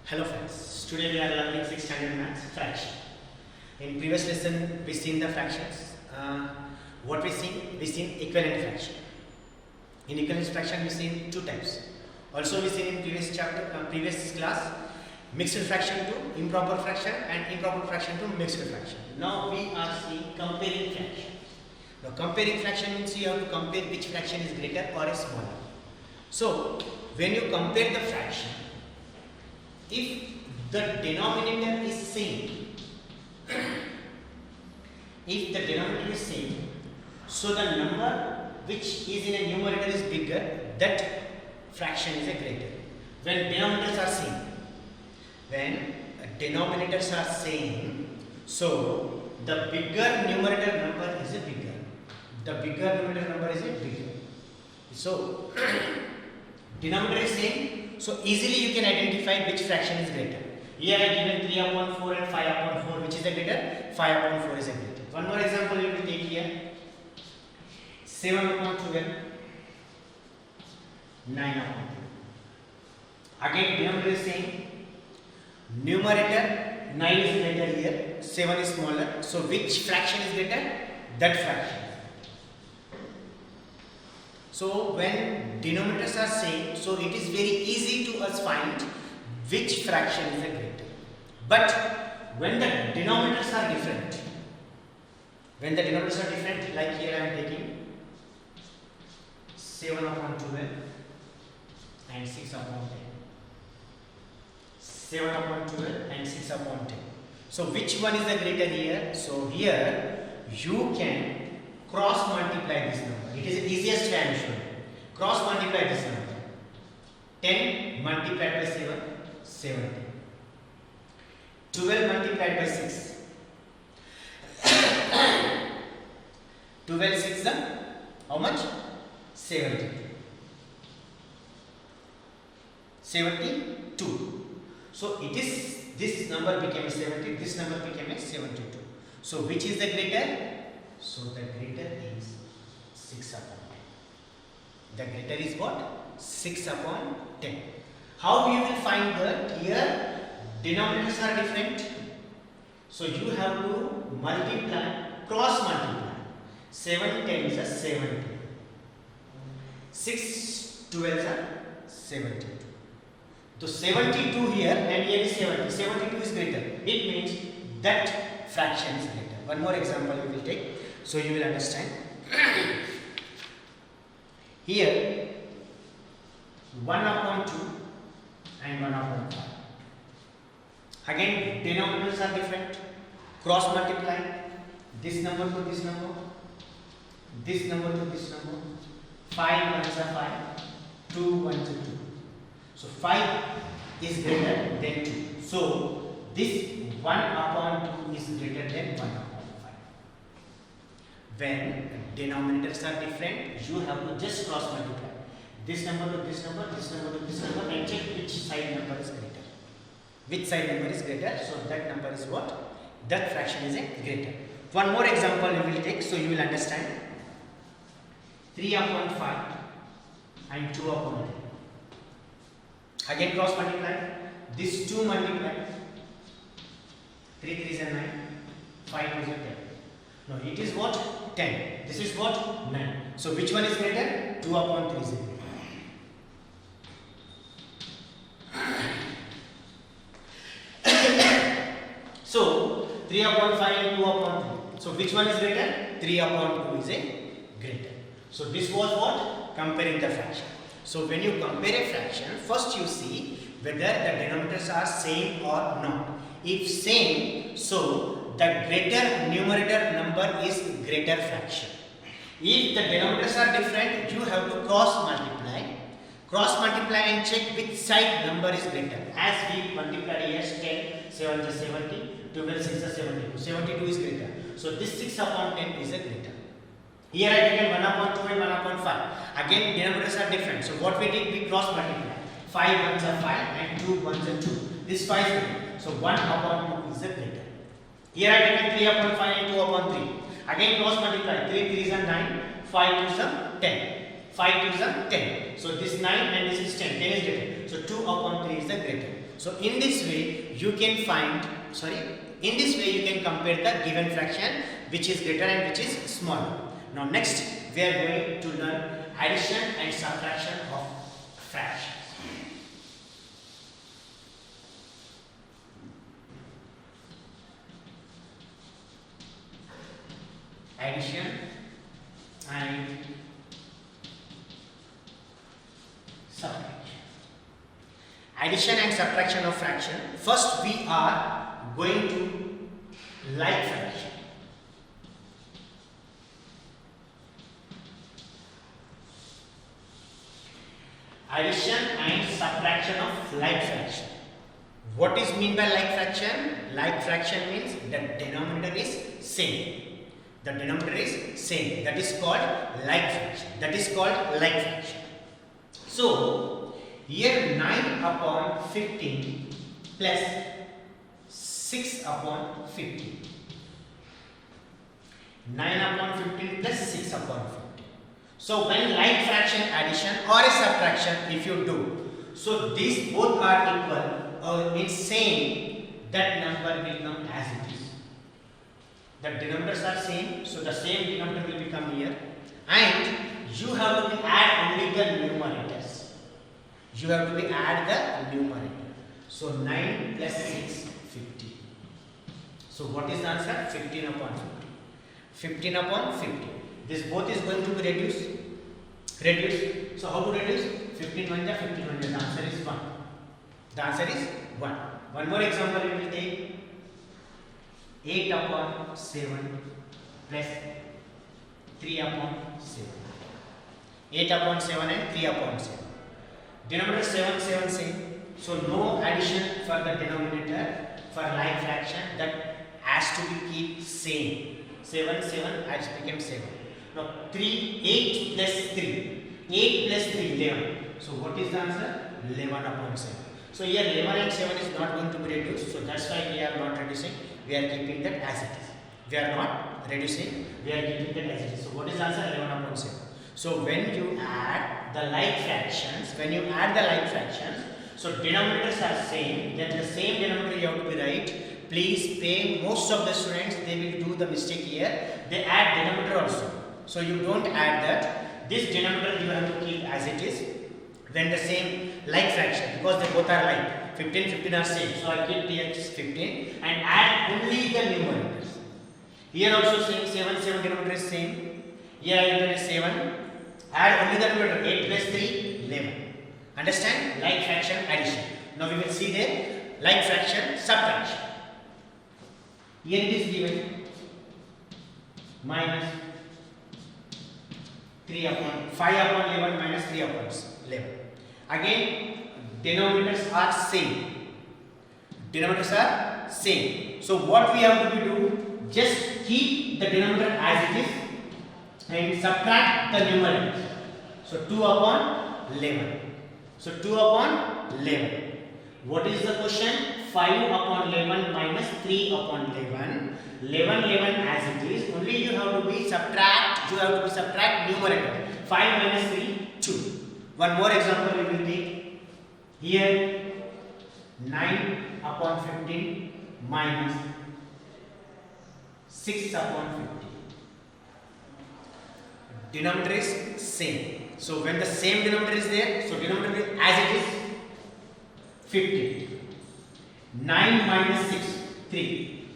Hello friends, today we are learning 6th standard maths fraction. In previous lesson we seen the fractions. What we seen? We seen equivalent fraction. In equivalent fraction we seen two types. Also we seen in previous class mixed fraction to improper fraction and improper fraction to mixed fraction. Now we are seeing comparing fraction. Now comparing fraction means you have to compare which fraction is greater or is smaller. So when you compare the fraction, if the denominator is same, so the number which is in a numerator is bigger, that fraction is a greater. When denominators are same, so the bigger numerator number is a bigger. The bigger numerator number is a bigger. So denominator is same. So easily you can identify which fraction is greater. Here I given 3 upon 4 and 5 upon 4, which is a greater? 5 upon 4 is a greater. One more example we will take here. 7 upon 12, 9 upon 2. Again denominator is same. Numerator 9 is greater here, 7 is smaller. So which fraction is greater? That fraction. So when denominators are same, so it is very easy to us find which fraction is the greater. But when the denominators are different, like here I am taking 7 upon 12 and 6 upon 10. 7 upon 12 and 6 upon 10. So which one is the greater here? So here you can cross multiply this number. It is the easiest way I am showing. Cross multiply this number. 10 multiplied by 7, 70. 12 multiplied by 6. 12 6 the how much? 70. 72. So it is, this number became a 70, this number became a 72. So which is the greater? So the greater is 6 upon 10. The greater is what? 6 upon 10. How you will find that? Here denominators are different. So you have to multiply, cross multiply. 7 10s are 70. 6 12s are 72. So 72 here and here is 70. 72 is greater. It means that fraction is greater. One more example we will take, so you will understand. Here 1 upon 2 and 1 upon 5. Again denominators are different. Cross multiply this number to this number, this number to this number. 5 ones are 5, 2 ones are 2. So 5 is greater than 2. So this 1 upon 2 is greater than 1 upon 5. When denominators are different, you have to just cross multiply this number to this number, this number to this number, and check which side number is greater. Which side number is greater? So that number is what? That fraction is a greater. One more example we will take, so you will understand. 3 upon 5 and 2 upon 10. Again cross multiply. This 2 multiply. 3 3s are 9. 5 2s are 10. No, it is what? 10. This is what? 9. So which one is greater? 2 upon 3 is greater. So 3 upon 5 and 2 upon 3. So which one is greater? 3 upon 2 is a greater. So this was what? Comparing the fraction. So when you compare a fraction, first you see whether the denominators are same or not. If same, so the greater numerator number is greater fraction. If the denominators are different, you have to cross multiply. Cross multiply and check which side number is greater. As we multiply here, 10, 7 is 70, 12, 6 is 72. 72 is greater. So this 6 upon 10 is a greater. Here I taken 1 upon 2 and 1 upon 5. Again denominators are different. So what we did? We cross multiply. 5 ones are 5 and 2 ones are 2. This 5 is greater. So 1 upon 2 is the greater. Here I taken 3 upon 5 and 2 upon 3. Again cross multiply. 3 3s are 9, 5 2s are 10. 5 2s are 10. So this 9 and this is 10. 10 is greater. So 2 upon 3 is the greater. So in this way you can compare the given fraction which is greater and which is smaller. Now next we are going to learn addition and subtraction of fractions. Addition and subtraction. Addition and subtraction of fraction. First we are going to like fraction. Addition and subtraction of like fraction. What is mean by like fraction? Like fraction means the denominator is same. The denominator is same. That is called like fraction. So here 9 upon 15 plus 6 upon 15. 9 upon 15 plus 6 upon 15. So when like fraction addition or a subtraction if you do, so these both are equal or means same, that number will come as it is. The denominators are same, so the same denominator will become here, and you have to add only the numerators. So 9 plus 6, 50. So what is the answer? 15 upon 50. 15 upon 50. This both is going to be reduced. So how to reduce? 15 1 ja 15 1 ja. The answer is 1. One more example we will take. 8 upon 7 plus 3 upon 7. 8 upon 7 and 3 upon 7. Denominator 7 same. So no addition for the denominator for like fraction, that has to be keep same. 7 has become 7. Now 8 plus 3 11. So what is the answer? 11 upon 7. So here 11 and 7 is not going to be reduced. So that's why we are not reducing. We are keeping that as it is. We are not reducing. We are keeping that as it is. So what is the answer? 11 upon 7. So when you add the like fractions, so denominators are same. Then the same denominator you have to be right. Please pay. Most of the students they will do the mistake here. They add denominator also. So you don't add that. This denominator you have to keep as it is. When the same like fraction, because they both are like 15 are same. So I keep here 15 and add only the numerators. Here also same 7 denominator is same. Here I will 7. Add only the numerator 8 plus 3 11. Understand? Like fraction addition. Now we will see the like fraction subtraction. Here it is given minus 3 upon 5 upon 11 minus 3 upon 11. Again denominators are same. So what we have to do, just keep the denominator as it is and subtract the numerators. So 2 upon 11. So 2 upon 11. What is the question? 5 upon 11 minus 3 upon 11. 11 as it is. Only you have to be subtract numerator. 5 minus 3, 2. One more example we will take. Here 9 upon 15 minus 6 upon 50. Denominator is same. So when the same denominator is there, so denominator is as it is 50. 9 minus 6, 3.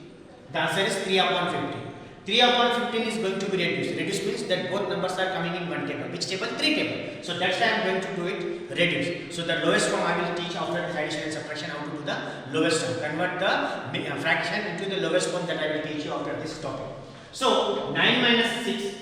The answer is 3 upon 50. 3 upon 15 is going to be reduced. Reduced means that both numbers are coming in one table. Which table? 3 table. So that's why I am going to do it reduce. So the lowest form I will teach after this addition and subtraction how to do the lowest form. Convert the fraction into the lowest form that I will teach you after this topic. So 9 minus 6,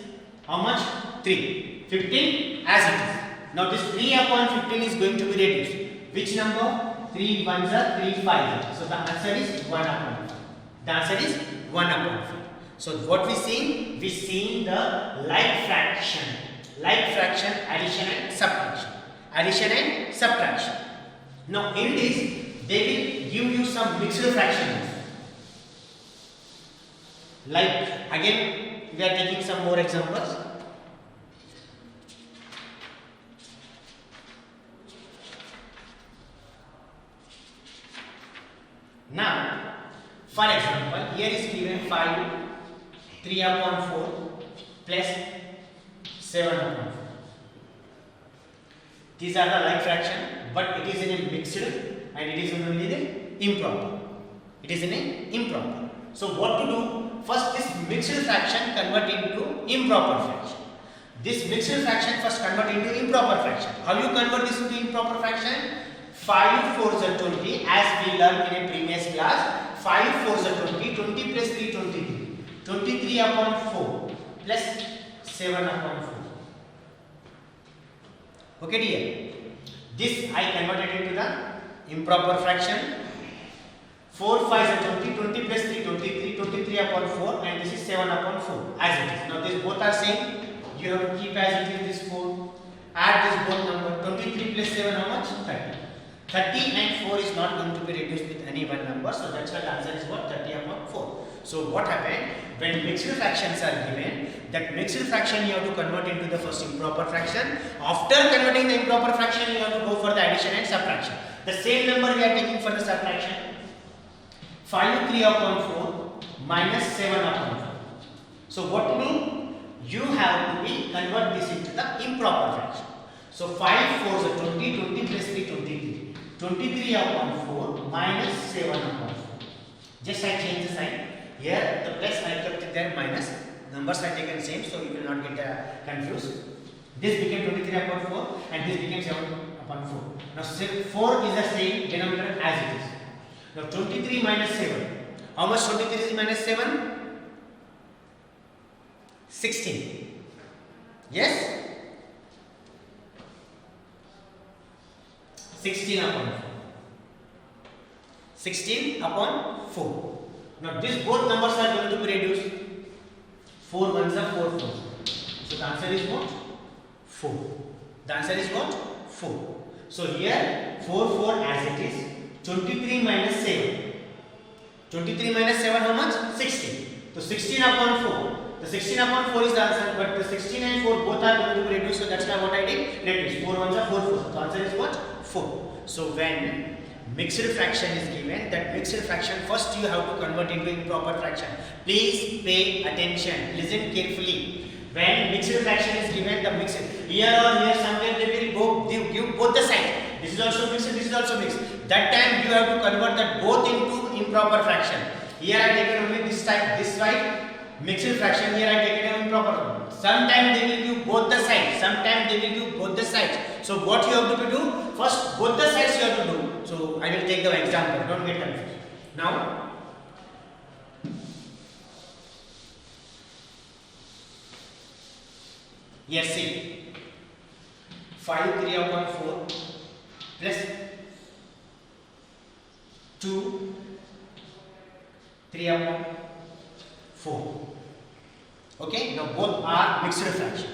how much? 3. 15 as it is. Now this 3 upon 15 is going to be reduced. Which number? 3 ones are 3 5. So the answer is 1 upon 5. The answer is 1 upon 5. So what we seen? We seen the like fraction, addition and subtraction. Now in this, they will give you some mixed fractions. Like again, we are taking some more examples. Now, for example, here is given 5, 3 upon 4 plus 7 upon 4. These are the like fraction, but it is in a mixed and it is only the improper. It is in a improper. So what to do? First, this mixed fraction convert into improper fraction. This mixed fraction first convert into improper fraction. How you convert this into improper fraction? 5 4s are 20, as we learned in a previous class. 5 4s are 20, 20 plus 3 23. 23 upon 4 plus 7 upon 4. Okay dear. This I converted into the improper fraction. 4 5s are 20, 20 plus 3 23, 23 upon 4 and this is 7 upon 4 as it is. Now these both are same. You have to keep as it is this 4. Add this both number. 23 plus 7 how much? 30. 30 and 4 is not going to be reduced with any one number. So that's why the answer is what? 30 upon 4. So what happened? When mixed fractions are given, that mixed fraction you have to convert into the first improper fraction. After converting the improper fraction, you have to go for the addition and subtraction. The same number we are taking for the subtraction. 5 3 upon 4 minus 7 upon 4. So what to do? You have to convert this into the improper fraction. So 5 4 is 20, 20 plus 3 23. 23 upon 4 minus 7 upon 4. Just I change the sign. Here the plus I kept it there minus. Numbers are taken same, so you will not get confused. This became 23 upon 4 and this became 7 upon 4. Now 4 is the same denominator as it is. Now 23 minus 7. How much 23 is minus 7? 16. Yes? 16 upon 4. 16 upon 4. Now this both numbers are going to be reduced. 4 ones are 4 4. So the answer is what? 4. The answer is what? 4. So here 4 4 as it is. 23 minus 7. 23 minus 7 how much? 16. So 16 upon 4. The 16 upon 4 is the answer, but the 16 and 4 both are going to be reduced, so that's why what I did, reduce. 4 ones are 4 4. The answer is what? 4. So when mixed fraction is given, that mixed fraction first you have to convert into improper fraction. Please pay attention, listen carefully. When mixed fraction is given, the mixed here or here somewhere they will give both the sides. This is also mixed, this is also mixed. That time you have to convert that both into improper fraction. Here I taken only this type, this side. Mixed fraction, here I take it improper. Sometimes they will give both the sides. Sometimes they will give both the sides. So what you have to do? First both the sides you have to do. So I will take the example. Don't get confused. Now here see 5 3 upon 4 plus 2 3 upon 4. Okay, now both are mixed fraction.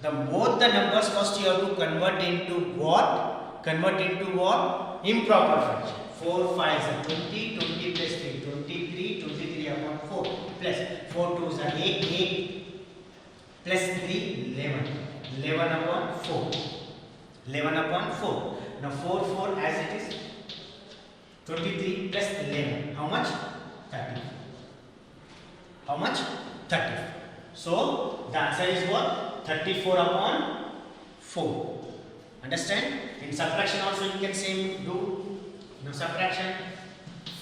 Both the numbers first you have to convert into what? Convert into what? Improper fraction. 4 5 is 20, 20 plus 3, 23, 23 upon 4 plus 4 2 is 8, 8 plus 3, 11. 11 upon 4. 11 upon 4. Now 4 4 as it is. 23 plus 11. How much? 30. How much? 30. So the answer is what? 34 upon 4. Understand? In subtraction also you can same do. Now subtraction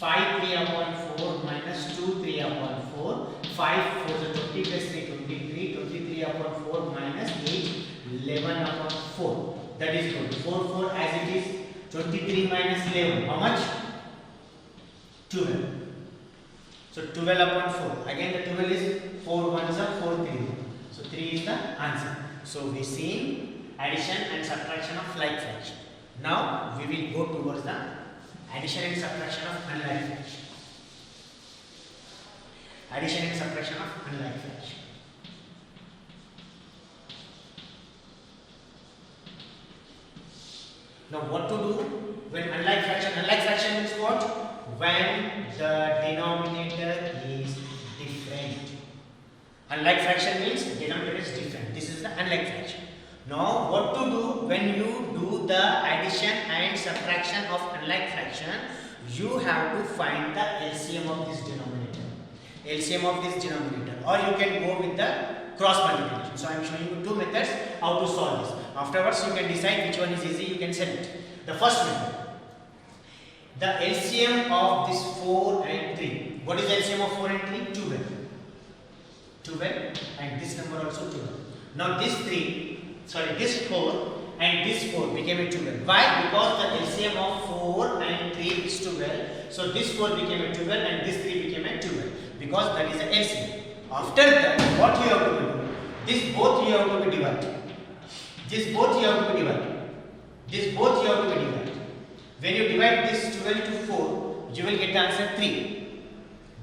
5 3 upon 4 minus 2 3 upon 4. 5 4 is 20 plus 3 23. 23 upon 4 minus 8 11 upon 4. That is good. 4 4 as it is. 23 minus 11. How much? 12. So 12 upon 4. Again the 12 is 4 ones are 4 3. So 3 is the answer. So we seen addition and subtraction of like fraction. Now we will go towards the addition and subtraction of unlike fraction. Addition and subtraction of unlike fraction. Now what to do when unlike fraction? Unlike fraction means what? When the denominator is different. Unlike fraction means denominator is different. This is the unlike fraction. Now what to do when you do the addition and subtraction of unlike fraction? you have to find the LCM of this denominator. LCM of this denominator, or you can go with the cross multiplication. So I am showing you two methods how to solve this. Afterwards you can decide which one is easy, you can select. The first method, the LCM of this 4 and 3. What is the LCM of 4 and 3? 12. 12 and this number also 12. Now this 4 and this 4 became a 12. Why? Because the LCM of 4 and 3 is 12. So this 4 became a 12 and this 3 became a 12. Because that is the LCM. After that, what you have to do? This both you have to be divided. This both you have to be divided. This both you have to be divided. When you divide this 12 to 4, you will get the answer 3.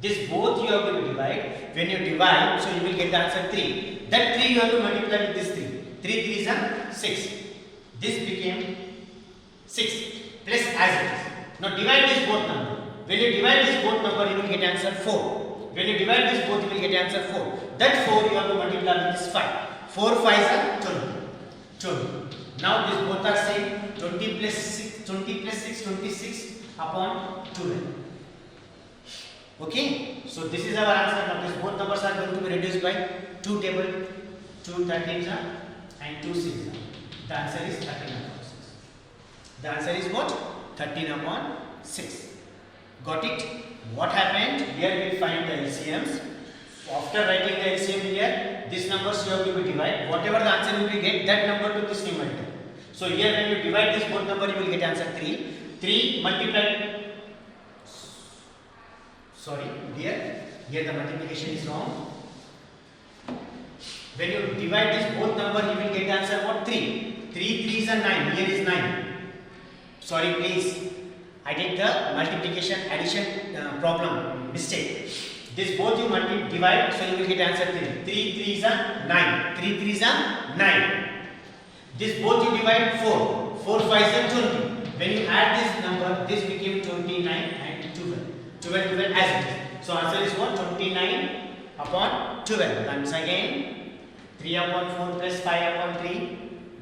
This both you have to be divided. When you divide, so you will get the answer 3. That 3 you have to multiply with this 3. 3 3s are 6. This became 6 plus as it is. Now divide this both number. When you divide this both number, you will get answer 4. When you divide this both, you will get answer 4. That 4 you have to multiply with this 5. 4 5s are 20. Now these both are same. 20 plus 6, 26 upon 12. Okay. So this is our answer. Now these both numbers are going to be reduced by 2 table. 2 13s are and 2 6s are. The answer is 13 upon 6. The answer is what? 13 upon 6. Got it? What happened? Here we find the LCMs. After writing the LCM here, these numbers you have to be divide. Whatever the answer you will get, that number to this numerator. So here when you divide this both number, you will get answer 3. 3 multiplied. Sorry, here the multiplication is wrong. When you divide this both number, you will get answer what? 3. 3 3s are 9. Here is 9. Sorry, please. I did the multiplication addition problem mistake. This both you divide, so you will get answer 3. 3 3s are 9. 3 3s are 9. This both you divide 4. 4 5s are 20. When you add this number, this became 29 and 12. 12 as it is. So answer is what? 29 upon 12. Once again, 3 upon 4 plus 5 upon 3.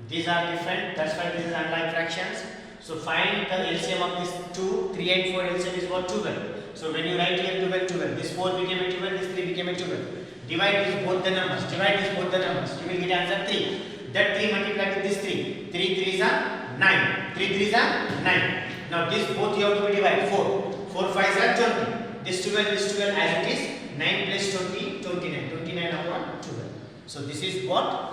These are different. That's why this is unlike fractions. So find the LCM of this 2, 3 and 4 LCM is what? 12. So when you write here 12, this 4 became a 12, this 3 became a 12. Divide these both the numbers. You will get answer 3. That 3 multiplied with this 3. 3 3s are 9. 3 3s are 9. Now this both you have to divide 4. 4 5s are 20. This 12 as it is. 9 plus 20, 29. 29 upon 12. So this is what?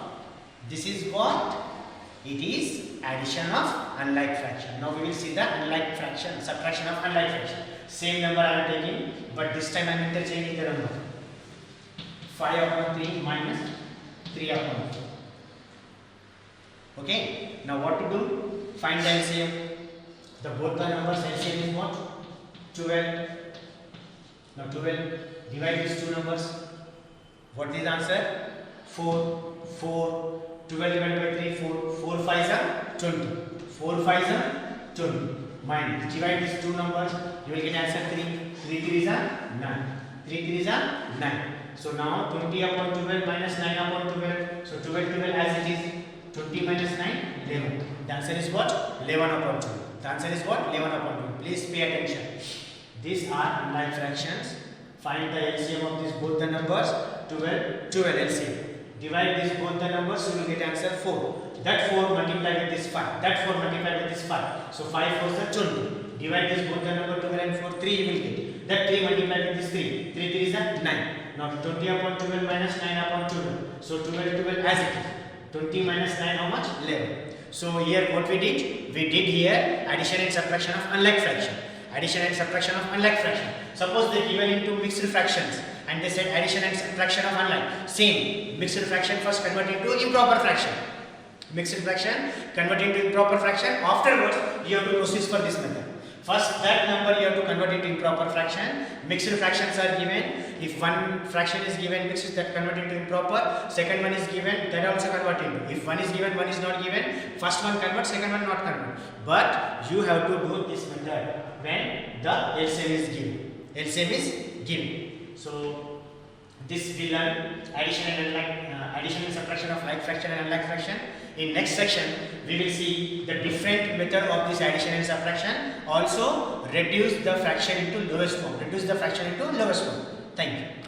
It is addition of unlike fraction. Now we will see the unlike fraction, subtraction of unlike fraction. Same number I am taking, but this time I am interchanging the number. 5 upon 3 minus 3 upon 4. Okay. Now what to do? Find the LCM. Both the numbers LCM is what? 12. Now 12. Divide these two numbers. What is the answer? 4. 12 divided by 3, 4. 4 5s are 20. 4 5s are 20. Minus. Divide these two numbers. You will get answer 3. 3 3s are 9. 3 3s are 9. So now 20 upon 12 minus 9 upon 12. So 12 as it is. 20 minus 9, 11. The answer is what? 11 upon 12. The answer is what? 11 upon 12. Please pay attention. These are unlike fractions. Find the LCM of these both the numbers. 12 LCM. Divide these both the numbers, you will get answer 4. That 4 multiplied with this 5. That 4 multiplied with this 5. So 5 4s are 20. Divide this both the number 12 and 4, 3 you will get. That 3 multiplied with this 3. 3 3s are 9. Now 20 upon 12 minus 9 upon 12. So 12 as it is. 20 minus 9 how much? 11. So here what we did? We did here addition and subtraction of unlike fraction. Addition and subtraction of unlike fraction. Suppose they given into mixed fractions and they said addition and subtraction of unlike. Same. Mixed fraction first convert into improper fraction. Mixed fraction convert into improper fraction. Afterwards you have to proceed for this method. First that number you have to convert into improper fraction. Mixed fractions are given. If one fraction is given mixed, that convert into improper. Second one is given, that also convert into. If one is given, one is not given. First one convert, second one not convert. But you have to do this method when the LCM is given. LCM is given. So this we learn addition and subtraction of like fraction and unlike fraction. In next section, we will see the different method of this addition and subtraction. Also, reduce the fraction into lowest form. Reduce the fraction into lowest form. Thank you.